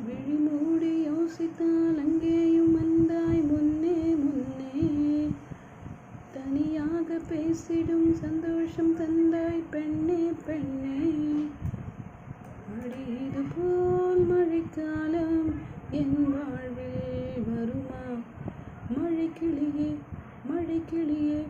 விழிமூடி யோசித்தால் அங்கேயும் வந்தாய் முன்னே முன்னே. தனியாக பேசிடும் சந்தோஷம் தந்தாய் பெண்ணே பெண்ணே. அடிது போல் மழைக்காலம் என் வாழ்வில் வருமா? மழைக்கிளியே மழைக்கிளியே